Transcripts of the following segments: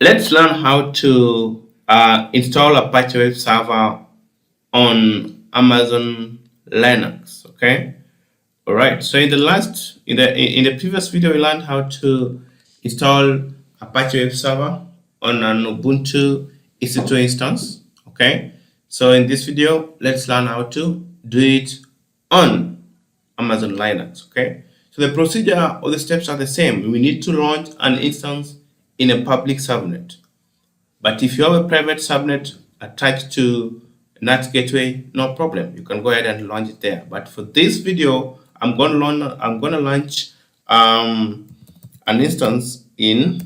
Let's learn how to install Apache Web Server on Amazon Linux. Okay. All right. So in the previous video, we learned how to install Apache Web Server on an Ubuntu EC2 instance. Okay. So in this video, let's learn how to do it on Amazon Linux. Okay. So the procedure or the steps are the same. We need to launch an instance in a public subnet. But if you have a private subnet attached to NAT gateway, no problem. You can go ahead and launch it there. But for this video, I'm going to launch an instance in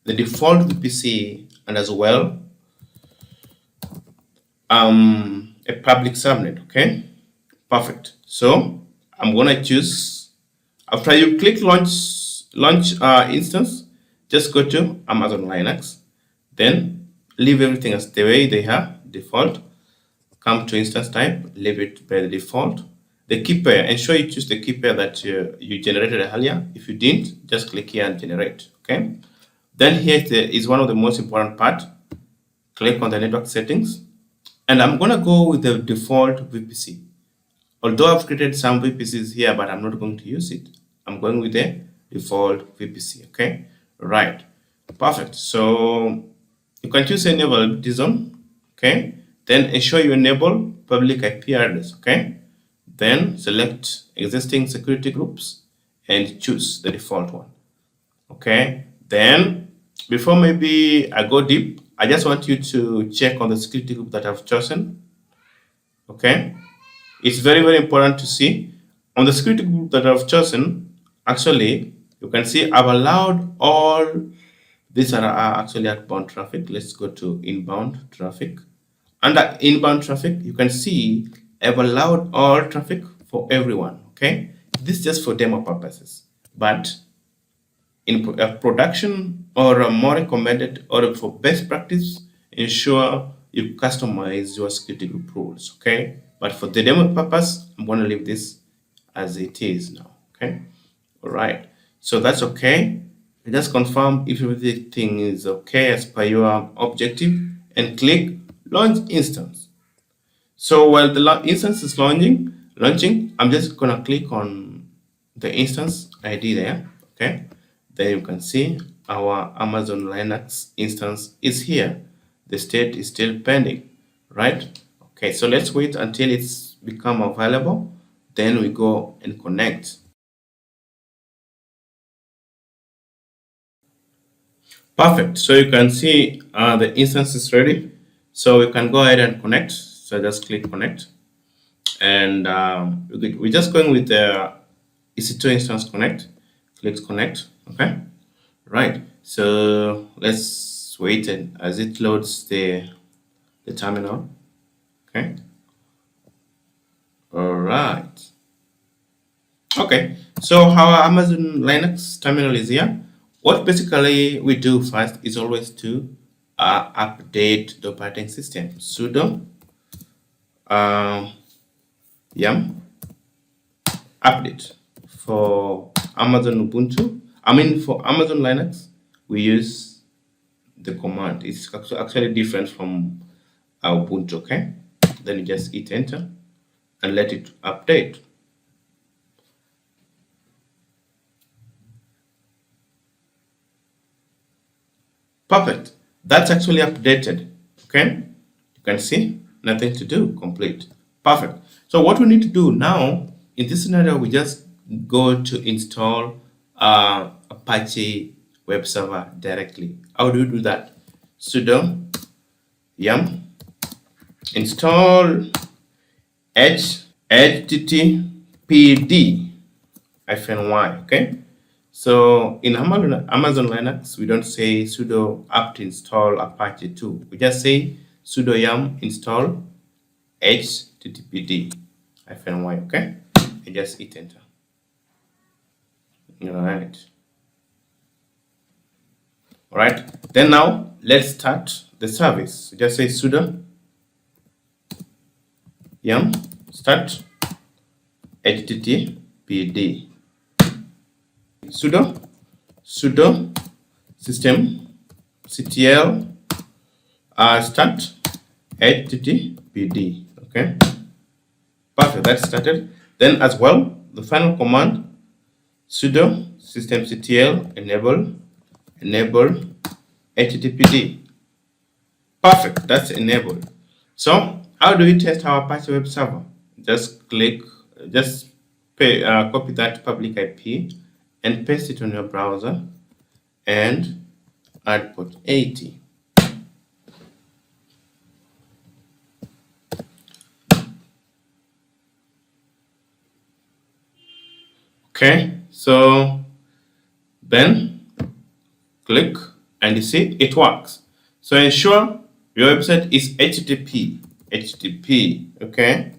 the default VPC and as well a public subnet. Okay, perfect. So I'm going to choose, after you click launch instance, just go to Amazon Linux. Then leave everything as the way they are, default. Come to instance type, leave it by the default. The key pair, ensure you choose the key pair that you generated earlier. If you didn't, just click here and generate. Okay. Then here is one of the most important part. Click on the network settings, and I'm gonna go with the default VPC. Although I've created some VPCs here, but I'm not going to use it. I'm going with the default VPC. Okay. Right. Perfect. So you can choose enable this zone. Okay. Then ensure you enable public IP address. Okay. Then select existing security groups and choose the default one. Okay. Then before maybe I go deep, I just want you to check on the security group that I've chosen. Okay. It's very, very important to see on the security group that I've chosen. Actually, you can see I've allowed all these are actually outbound traffic. Let's go to inbound traffic. Under inbound traffic, you can see I've allowed all traffic for everyone. Okay, this is just for demo purposes, but in production or more recommended or for best practice, ensure you customize your security group rules. Okay, but for the demo purpose, I'm going to leave this as it is now. Okay, all right, so that's okay. Just confirm if everything is okay as per your objective and click launch instance. So while the instance is launching, I'm just gonna click on the instance ID there. Okay, then you can see our Amazon Linux instance is here. The state is still pending, right? Okay, so let's wait until it's become available. Then we go and connect. Perfect. So you can see the instance is ready. So we can go ahead and connect. So just click connect. And we're just going with the EC2 instance connect. Click connect. Okay. Right. So let's wait and as it loads the terminal. Okay. All right. Okay. So our Amazon Linux terminal is here. What basically we do first is always to update the operating system. Sudo yum update for Amazon Ubuntu. For Amazon Linux, we use the command. It's actually different from Ubuntu. Okay, then you just hit enter and let it update. Perfect. That's actually updated. Okay. You can see nothing to do. Complete. Perfect. So what we need to do now in this scenario, we just go to install Apache Web Server directly. How do we do that? Sudo yum install httpd -y. Okay. So in Amazon Linux, we don't say sudo apt install Apache 2. We just say sudo yum install httpd -y. Okay, and just hit enter. All right. Then now let's start the service. So just say sudo yum start httpd. Sudo system CTL start HTTPD. Okay, perfect. That started. Then as well, the final command sudo systemctl enable HTTPD. Perfect. That's enabled. So how do we test our Apache web server? Just copy that public IP and paste it on your browser and add port 80. Okay, so then click and you see it works. So ensure your website is HTTP, okay?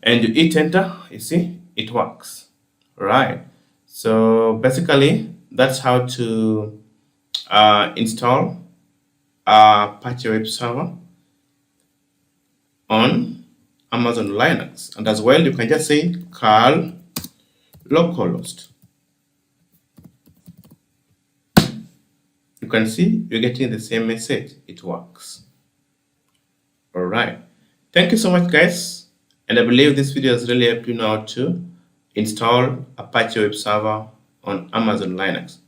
And you hit enter, you see it works. Right. So basically, that's how to install Apache web server on Amazon Linux. And as well, you can just say curl localhost. You can see you're getting the same message. It works. All right. Thank you so much, guys. And I believe this video has really helped you now to install Apache web server on Amazon Linux.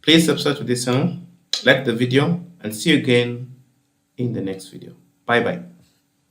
Please subscribe to this channel, like the video, and see you again in the next video. Bye bye.